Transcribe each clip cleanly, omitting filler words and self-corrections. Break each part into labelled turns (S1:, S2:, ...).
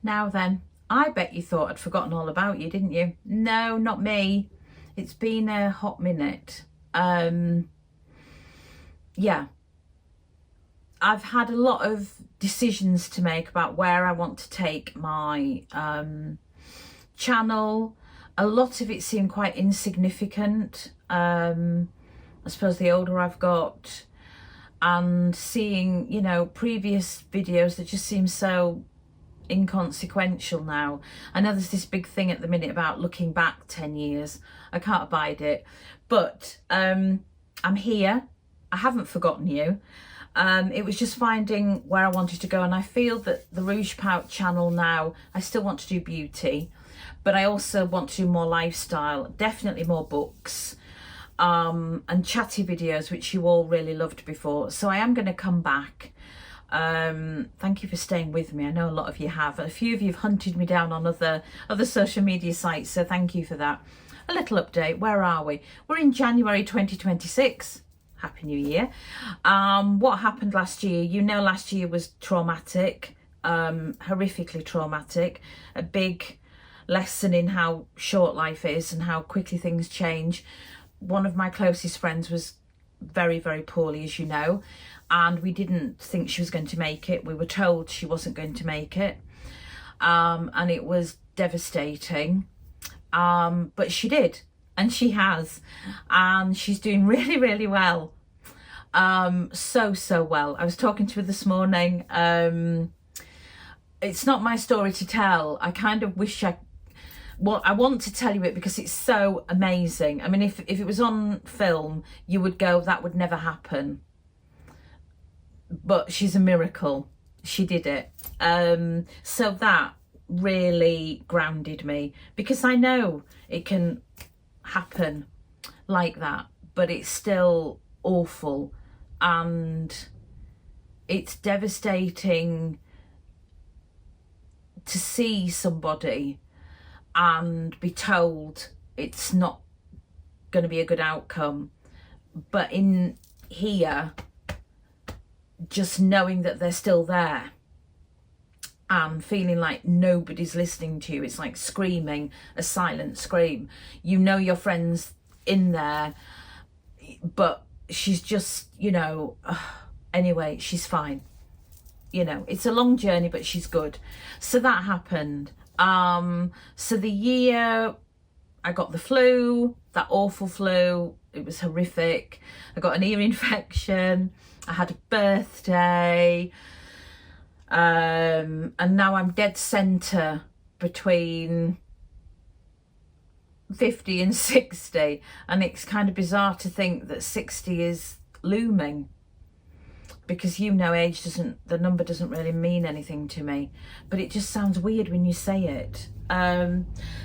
S1: Now then, I bet you thought I'd forgotten all about you, didn't you? No, not me. It's been a hot minute. Yeah, I've had a lot of decisions to make about where I want to take my channel. A lot of it seemed quite insignificant. I suppose the older I've got, and seeing, you know, previous videos that just seem so inconsequential now. I know there's this big thing at the minute about looking back 10 years. I can't abide it. But I'm here. I haven't forgotten you. It was just finding where I wanted to go, and I feel that the Rouge Pout channel now, I still want to do beauty, but I also want to do more lifestyle, definitely more books, and chatty videos, which you all really loved before. So I am going to come back. Thank you for staying with me. I know a lot of you have. A few of you have hunted me down on other social media sites, so thank you for that. A little update. Where are we? We're in January 2026. Happy New Year. What happened last year? You know, last year was traumatic, horrifically traumatic. A big lesson in how short life is and how quickly things change. One of my closest friends was very, very poorly, as you know, and we didn't think she was going to make it. We were told she wasn't going to make it, and it was devastating, but she did, and she has, and she's doing really, really well. So well. I was talking to her this morning. It's not my story to tell. I kind of wish I want to tell you it because it's so amazing. I mean, if it was on film, you would go, that would never happen. But she's a miracle. She did it. So that really grounded me, because I know it can happen like that, but it's still awful, and it's devastating to see somebody and be told it's not going to be a good outcome. But in here, just knowing that they're still there and feeling like nobody's listening to you, it's like screaming a silent scream. You know your friend's in there, but she's just, you know, anyway, she's fine. You know, it's a long journey, but she's good. So that happened. So the year I got the flu, that awful flu, it was horrific. I got an ear infection. I had a birthday. And now I'm dead centre between 50 and 60. And it's kind of bizarre to think that 60 is looming, because, you know, the number doesn't really mean anything to me, but it just sounds weird when you say it.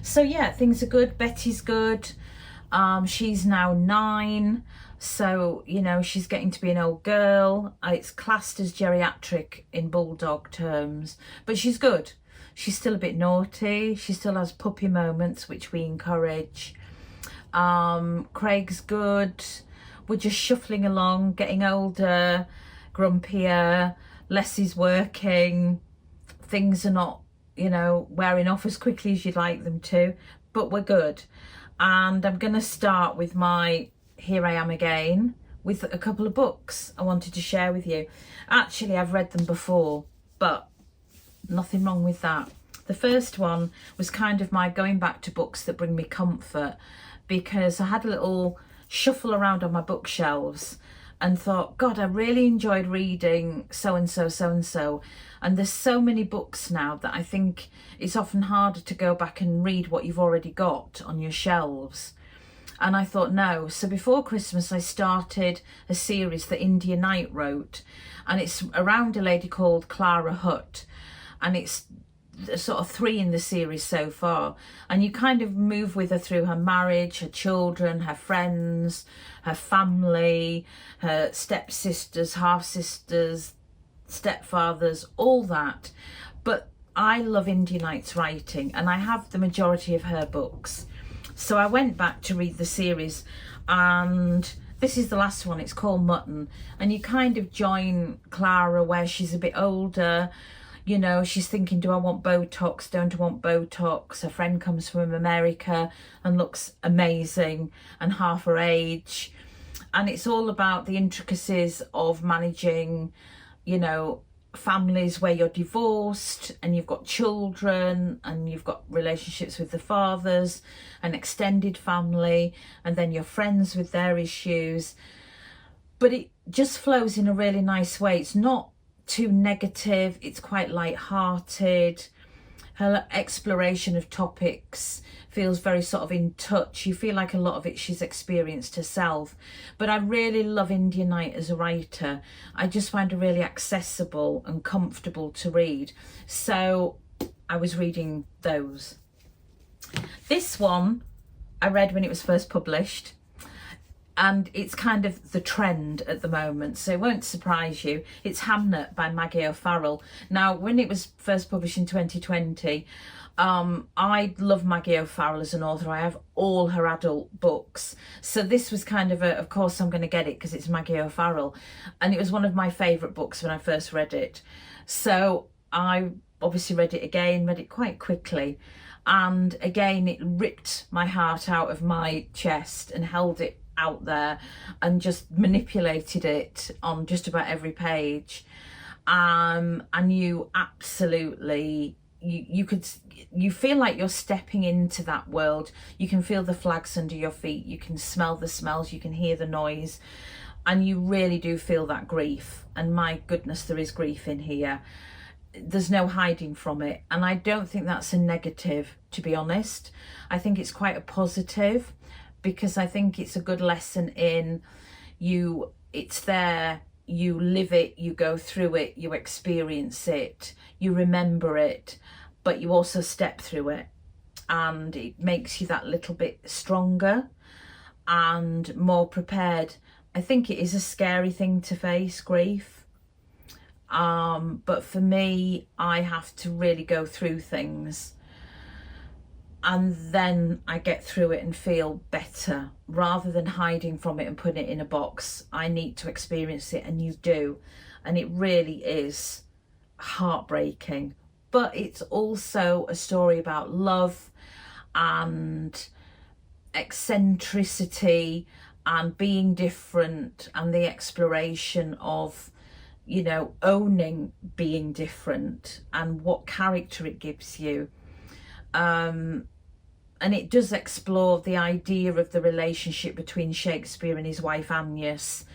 S1: So yeah, things are good. Betty's good. She's now 9, so, you know, she's getting to be an old girl. It's classed as geriatric in bulldog terms, but she's good. She's still a bit naughty. She still has puppy moments, which we encourage. Craig's good. We're just shuffling along, getting older, grumpier, less is working. Things are not, you know, wearing off as quickly as you'd like them to, but we're good. And I'm going to start with my Here I Am Again, with a couple of books I wanted to share with you. Actually, I've read them before, but nothing wrong with that. The first one was kind of my going back to books that bring me comfort, because I had a little shuffle around on my bookshelves and thought, God, I really enjoyed reading so-and-so, so-and-so. And there's so many books now that I think it's often harder to go back and read what you've already got on your shelves. And I thought, no. So before Christmas, I started a series that India Knight wrote. And it's around a lady called Clara Hutt. And it's sort of 3 in the series so far, and you kind of move with her through her marriage, her children, her friends, her family, her stepsisters, half-sisters, stepfathers, all that. But I love India Knight's writing, and I have the majority of her books. So I went back to read the series, and this is the last one. It's called Mutton, and you kind of join Clara where she's a bit older. You know, she's thinking, do I want Botox? Don't I want Botox? Her friend comes from America and looks amazing and half her age. And it's all about the intricacies of managing, you know, families where you're divorced and you've got children and you've got relationships with the fathers, an extended family, and then you're friends with their issues. But it just flows in a really nice way. It's not too negative, it's quite light-hearted. Her exploration of topics feels very sort of in touch. You feel like a lot of it she's experienced herself. But I really love India Knight as a writer. I just find her really accessible and comfortable to read. So I was reading those. This one I read when it was first published, and it's kind of the trend at the moment, so it won't surprise you. It's Hamnet by Maggie O'Farrell. Now, when it was first published in 2020, I love Maggie O'Farrell as an author. I have all her adult books. So this was kind of of course I'm going to get it because it's Maggie O'Farrell. And it was one of my favourite books when I first read it. So I obviously read it again, read it quite quickly. And again, it ripped my heart out of my chest and held it out there and just manipulated it on just about every page. And you absolutely, you feel like you're stepping into that world. You can feel the flags under your feet, you can smell the smells, you can hear the noise, and you really do feel that grief. And my goodness, there is grief in here. There's no hiding from it, and I don't think that's a negative, to be honest. I think it's quite a positive, because I think it's a good lesson in it's there, you live it, you go through it, you experience it, you remember it, but you also step through it, and it makes you that little bit stronger and more prepared. I think it is a scary thing to face, grief. But for me, I have to really go through things, and then I get through it and feel better, rather than hiding from it and putting it in a box. I need to experience it, and you do. And it really is heartbreaking. But it's also a story about love and eccentricity and being different, and the exploration of, you know, owning being different and what character it gives you. And it does explore the idea of the relationship between Shakespeare and his wife Agnes,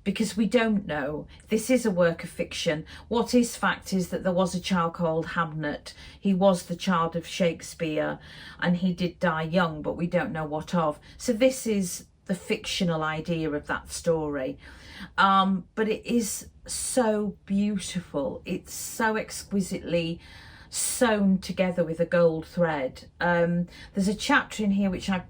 S1: because we don't know. This is a work of fiction. What is fact is that there was a child called Hamnet. He was the child of Shakespeare, and he did die young, but we don't know what of. So this is the fictional idea of that story. But it is so beautiful. It's so exquisitely sewn together with a gold thread. There's a chapter in here which it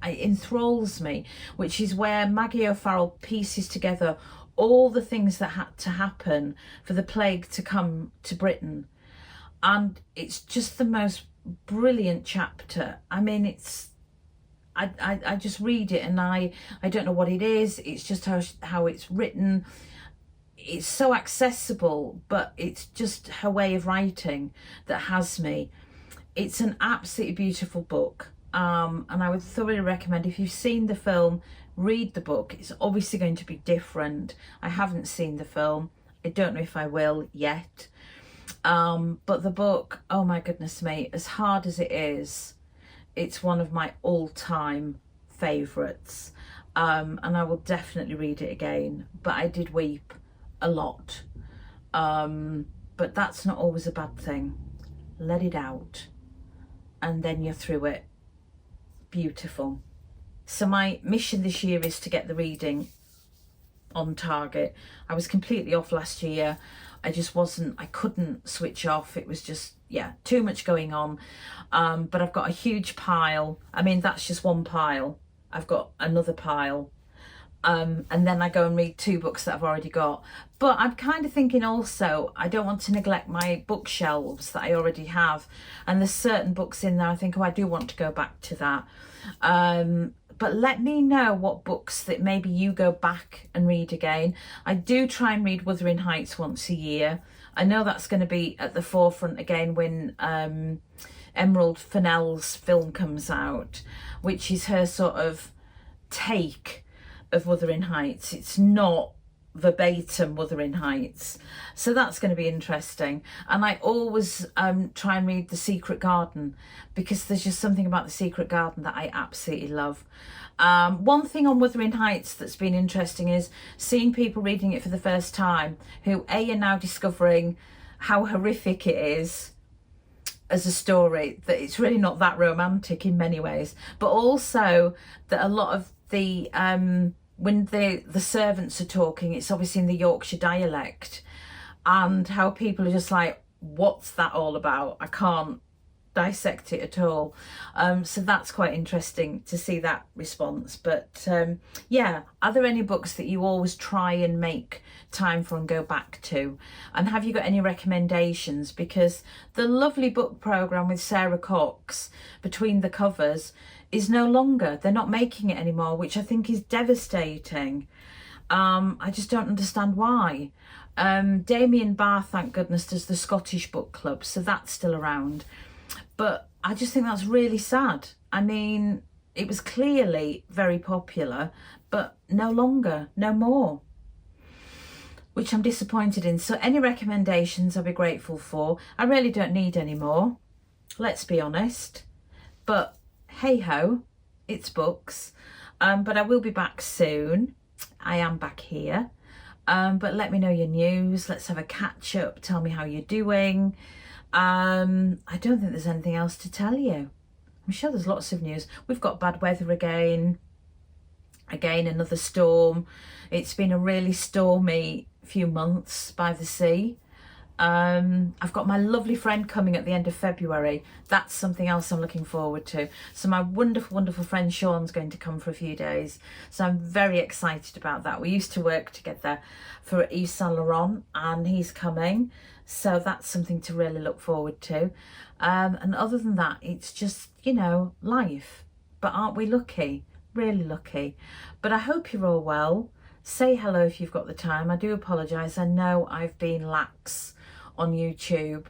S1: enthralls me, which is where Maggie O'Farrell pieces together all the things that had to happen for the plague to come to Britain. And it's just the most brilliant chapter. I mean, I just read it and I don't know what it is. It's just how it's written. It's so accessible, but it's just her way of writing that has me. It's an absolutely beautiful book, and I would thoroughly recommend, if you've seen the film, read the book. It's obviously going to be different. I haven't seen the film. I don't know if I will yet. But the book, oh my goodness me, as hard as it is, it's one of my all-time favourites. And I will definitely read it again. But I did weep a lot. But that's not always a bad thing. Let it out, and then you're through it. Beautiful. So my mission this year is to get the reading on target. I was completely off last year. I couldn't switch off. It was just, yeah, too much going on. But I've got a huge pile. I mean, that's just one pile. I've got another pile. And then I go and read 2 books that I've already got. But I'm kind of thinking also, I don't want to neglect my bookshelves that I already have. And there's certain books in there I think, oh, I do want to go back to that. But let me know what books that maybe you go back and read again. I do try and read Wuthering Heights once a year. I know that's going to be at the forefront again when Emerald Fennell's film comes out, which is her sort of take of Wuthering Heights. It's not verbatim Wuthering Heights, so that's going to be interesting. And I always try and read The Secret Garden, because there's just something about The Secret Garden that I absolutely love. One thing on Wuthering Heights that's been interesting is seeing people reading it for the first time who are now discovering how horrific it is as a story, that it's really not that romantic in many ways, but also that a lot of the when the servants are talking, it's obviously in the Yorkshire dialect, and how people are just like, what's that all about? I can't dissect it at all. So that's quite interesting to see that response. But yeah, are there any books that you always try and make time for and go back to? And have you got any recommendations? Because the lovely book programme with Sarah Cox, Between the Covers, is no longer. They're not making it anymore, which I think is devastating. I just don't understand why. Damien Barr, thank goodness, does the Scottish Book Club, so that's still around. But I just think that's really sad. I mean, it was clearly very popular, but no longer, no more, which I'm disappointed in. So any recommendations I'll be grateful for. I really don't need any more, let's be honest. But hey ho, it's books. But I will be back soon. I am back here. But let me know your news. Let's have a catch up. Tell me how you're doing. I don't think there's anything else to tell you. I'm sure there's lots of news. We've got bad weather again, another storm. It's been a really stormy few months by the sea. I've got my lovely friend coming at the end of February. That's something else I'm looking forward to. So my wonderful friend Sean's going to come for a few days, so I'm very excited about that. We used to work together for Yves Saint Laurent, and he's coming, so that's something to really look forward to. And other than that, it's just, you know, life. But aren't we lucky? Really lucky. But I hope you're all well. Say hello if you've got the time. I do apologise. I know I've been lax on YouTube,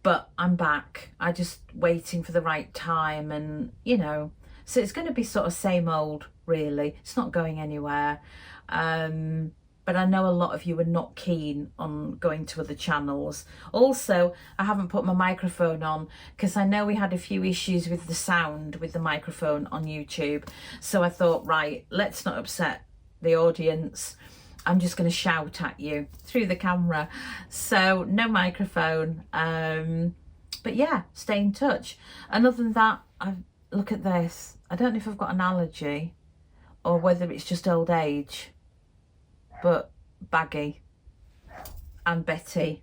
S1: but I'm back. I'm just waiting for the right time, and you know, so it's going to be sort of same old really. It's not going anywhere. But I know a lot of you are not keen on going to other channels. Also, I haven't put my microphone on because I know we had a few issues with the sound with the microphone on YouTube. So I thought, right, let's not upset the audience. I'm just going to shout at you through the camera. So no microphone. But yeah, stay in touch. And other than that, look at this. I don't know if I've got an allergy or whether it's just old age. But Baggy and Betty.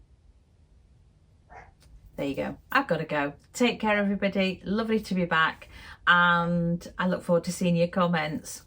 S1: There you go. I've got to go. Take care, everybody. Lovely to be back. And I look forward to seeing your comments.